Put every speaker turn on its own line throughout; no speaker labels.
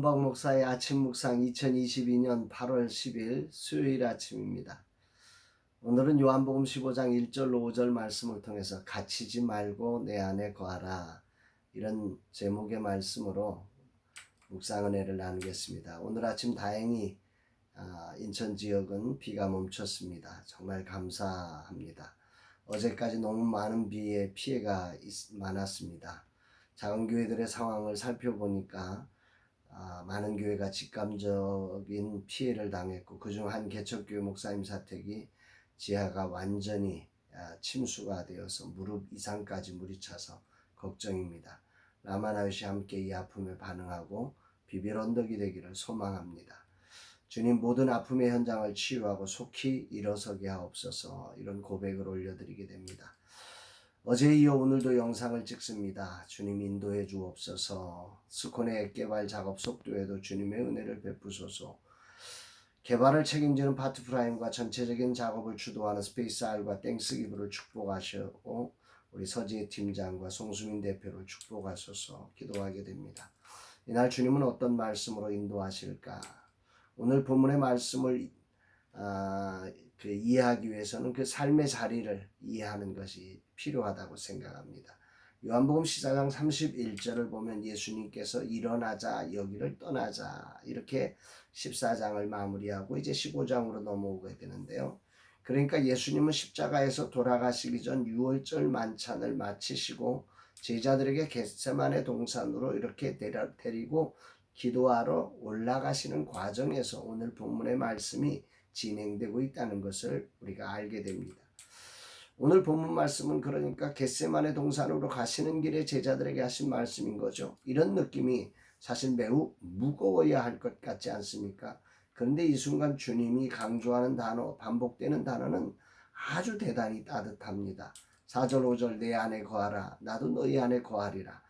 원박 목사의 아침 묵상 2022년 8월 10일 수요일 아침입니다. 오늘은 요한복음 15장 1절로 5절 말씀을 통해서 갇히지 말고 내 안에 거하라, 이런 제목의 말씀으로 묵상 은혜를 나누겠습니다. 오늘 아침 다행히 인천 지역은 비가 멈췄습니다. 정말 감사합니다. 어제까지 너무 많은 비에 피해가 많았습니다. 작은 교회들의 상황을 살펴보니까 많은 교회가 직감적인 피해를 당했고, 그중 한 개척교회 목사님 사택이 지하가 완전히 침수가 되어서 무릎 이상까지 물이 차서 걱정입니다. 라마나요시 함께 이 아픔에 반응하고 비빌 언덕이 되기를 소망합니다. 주님, 모든 아픔의 현장을 치유하고 속히 일어서게 하옵소서, 이런 고백을 올려드리게 됩니다. 어제에 이어 오늘도 영상을 찍습니다. 주님 인도해 주옵소서. 스콘의 개발 작업 속도에도 주님의 은혜를 베푸소서. 개발을 책임지는 파트프라임과 전체적인 작업을 주도하는 스페이스R과 땡스기브를 축복하시고, 우리 서지혜 팀장과 송수민 대표를 축복하소서 기도하게 됩니다. 이날 주님은 어떤 말씀으로 인도하실까? 오늘 본문의 말씀을 이해하기 위해서는 그 삶의 자리를 이해하는 것이 필요하다고 생각합니다. 요한복음 14장 31절을 보면 예수님께서 일어나자 여기를 떠나자, 이렇게 14장을 마무리하고 이제 15장으로 넘어오게 되는데요. 그러니까 예수님은 십자가에서 돌아가시기 전 유월절 만찬을 마치시고 제자들에게 겟세마네 동산으로 이렇게 데리고 기도하러 올라가시는 과정에서 오늘 본문의 말씀이 진행되고 있다는 것을 우리가 알게 됩니다. 오늘 본문 말씀은 그러니까 겟세마네 동산으로 가시는 길에 제자들에게 하신 말씀인 거죠. 이런 느낌이 사실 매우 무거워야 할 것 같지 않습니까? 그런데 이 순간 주님이 강조하는 단어, 반복되는 단어는 아주 대단히 따뜻합니다. 4절 5절 내 안에 거하라, 나도 너희 안에 거하리라.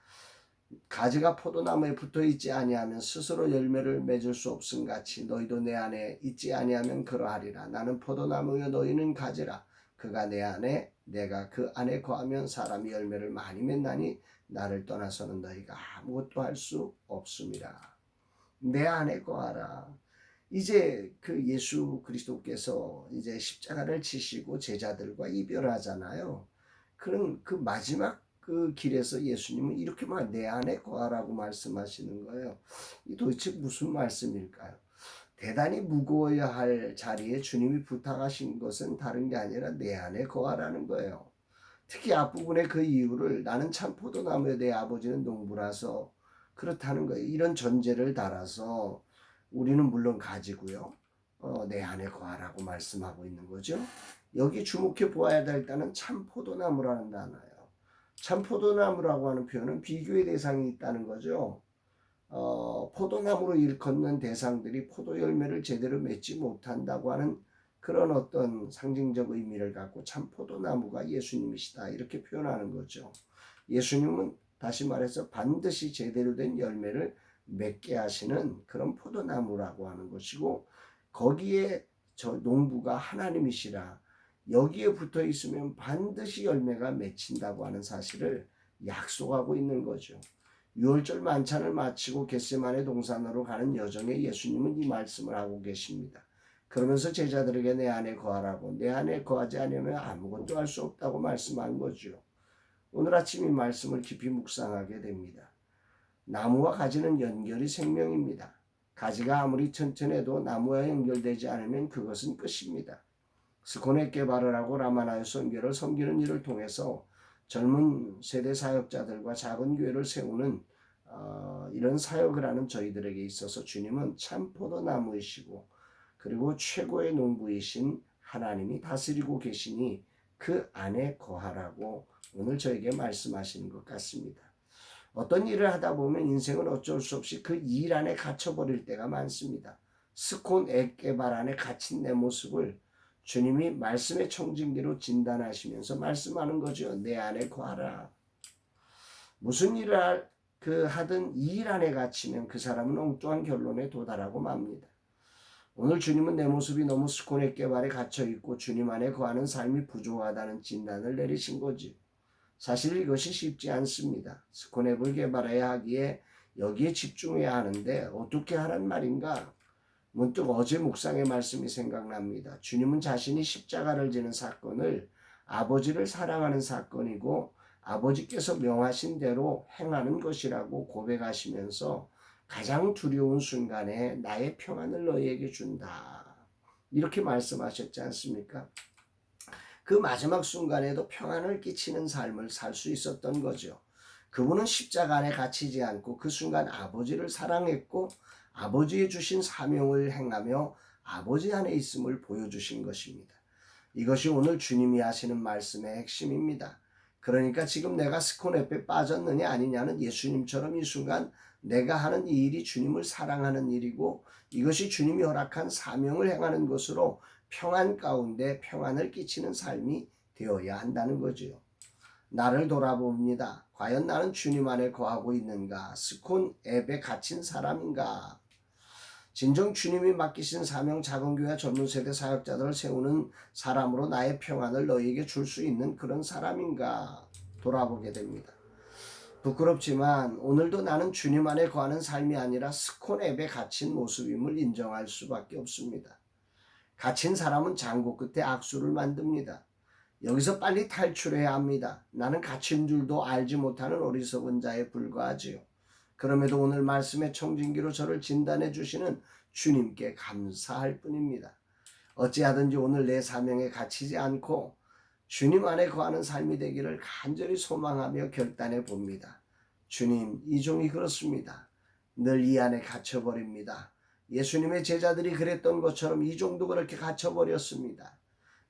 가지가 포도나무에 붙어있지 아니하면 스스로 열매를 맺을 수 없음 같이 너희도 내 안에 있지 아니하면 그러하리라. 나는 포도나무요 너희는 가지라. 그가 내 안에 내가 그 안에 거하면 사람이 열매를 많이 맺나니 나를 떠나서는 너희가 아무것도 할 수 없음이라. 내 안에 거하라. 이제 그 예수 그리스도께서 이제 십자가를 지시고 제자들과 이별하잖아요. 그럼 그 마지막 그 길에서 예수님은 이렇게만 내 안에 거하라고 말씀하시는 거예요. 이 도대체 무슨 말씀일까요? 대단히 무거워야 할 자리에 주님이 부탁하신 것은 다른 게 아니라 내 안에 거하라는 거예요. 특히 앞부분의 그 이유를 나는 참 포도나무에 내 아버지는 농부라서 그렇다는 거예요. 이런 전제를 달아서 우리는 물론 가지고요, 내 안에 거하라고 말씀하고 있는 거죠. 여기 주목해 보아야 될 단어는 참 포도나무라는 단어예요. 참 포도나무라고 하는 표현은 비교의 대상이 있다는 거죠. 포도나무로 일컫는 대상들이 포도 열매를 제대로 맺지 못한다고 하는 그런 어떤 상징적 의미를 갖고 참 포도나무가 예수님이시다, 이렇게 표현하는 거죠. 예수님은 다시 말해서 반드시 제대로 된 열매를 맺게 하시는 그런 포도나무라고 하는 것이고, 거기에 저 농부가 하나님이시라, 여기에 붙어 있으면 반드시 열매가 맺힌다고 하는 사실을 약속하고 있는 거죠. 유월절 만찬을 마치고 겟세마네 동산으로 가는 여정에 예수님은 이 말씀을 하고 계십니다. 그러면서 제자들에게 내 안에 거하라고, 내 안에 거하지 않으면 아무것도 할 수 없다고 말씀한 거죠. 오늘 아침 이 말씀을 깊이 묵상하게 됩니다. 나무와 가지는 연결이 생명입니다. 가지가 아무리 튼튼해도 나무와 연결되지 않으면 그것은 끝입니다. 스콘의 개발을 하고 라마나요 선교를 섬기는 일을 통해서 젊은 세대 사역자들과 작은 교회를 세우는 이런 사역을 하는 저희들에게 있어서 주님은 참 포도나무이시고, 그리고 최고의 농부이신 하나님이 다스리고 계시니 그 안에 거하라고 오늘 저에게 말씀하시는 것 같습니다. 어떤 일을 하다 보면 인생은 어쩔 수 없이 그 일 안에 갇혀버릴 때가 많습니다. 스콘 액개발 안에 갇힌 내 모습을 주님이 말씀의 청진기로 진단하시면서 말씀하는 거죠. 내 안에 거하라. 무슨 일을 하든 이 일 안에 갇히면 그 사람은 엉뚱한 결론에 도달하고 맙니다. 오늘 주님은 내 모습이 너무 스콘의 깨발에 갇혀있고 주님 안에 거하는 삶이 부족하다는 진단을 내리신 거지. 사실 이것이 쉽지 않습니다. 스콘앱을 개발해야 하기에 여기에 집중해야 하는데 어떻게 하란 말인가? 문득 어제 묵상의 말씀이 생각납니다. 주님은 자신이 십자가를 지는 사건을 아버지를 사랑하는 사건이고 아버지께서 명하신 대로 행하는 것이라고 고백하시면서 가장 두려운 순간에 나의 평안을 너희에게 준다. 이렇게 말씀하셨지 않습니까? 그 마지막 순간에도 평안을 끼치는 삶을 살 수 있었던 거죠. 그분은 십자가 안에 갇히지 않고 그 순간 아버지를 사랑했고 아버지의 주신 사명을 행하며 아버지 안에 있음을 보여주신 것입니다. 이것이 오늘 주님이 하시는 말씀의 핵심입니다. 그러니까 지금 내가 스콘앱에 빠졌느냐 아니냐는 예수님처럼 이 순간 내가 하는 이 일이 주님을 사랑하는 일이고 이것이 주님이 허락한 사명을 행하는 것으로 평안 가운데 평안을 끼치는 삶이 되어야 한다는 거지요. 나를 돌아봅니다. 과연 나는 주님 안에 거하고 있는가? 스콘 앱에 갇힌 사람인가? 진정 주님이 맡기신 사명 작은 교회 젊은 세대 사역자들을 세우는 사람으로 나의 평안을 너희에게 줄 수 있는 그런 사람인가? 돌아보게 됩니다. 부끄럽지만 오늘도 나는 주님 안에 거하는 삶이 아니라 스콘 앱에 갇힌 모습임을 인정할 수밖에 없습니다. 갇힌 사람은 장고 끝에 악수를 만듭니다. 여기서 빨리 탈출해야 합니다. 나는 갇힌 줄도 알지 못하는 어리석은 자에 불과하지요. 그럼에도 오늘 말씀의 청진기로 저를 진단해 주시는 주님께 감사할 뿐입니다. 어찌하든지 오늘 내 사명에 갇히지 않고 주님 안에 거하는 삶이 되기를 간절히 소망하며 결단해 봅니다. 주님, 이 종이 그렇습니다. 늘 이 안에 갇혀버립니다. 예수님의 제자들이 그랬던 것처럼 이 종도 그렇게 갇혀버렸습니다.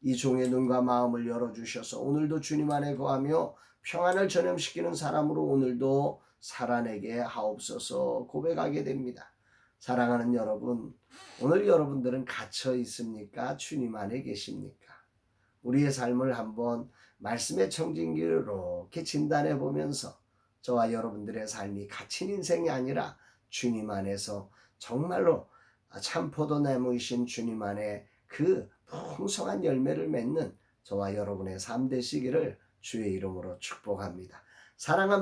이 종의 눈과 마음을 열어주셔서 오늘도 주님 안에 거하며 평안을 전염시키는 사람으로 오늘도 살아내게 하옵소서 고백하게 됩니다. 사랑하는 여러분, 오늘 여러분들은 갇혀 있습니까? 주님 안에 계십니까? 우리의 삶을 한번 말씀의 청진기로 이렇게 진단해 보면서 저와 여러분들의 삶이 갇힌 인생이 아니라 주님 안에서 정말로 참포도나무이신 주님 안에 그 풍성한 열매를 맺는 저와 여러분의 삶 되시기를 주의 이름으로 축복합니다. 사랑합니다.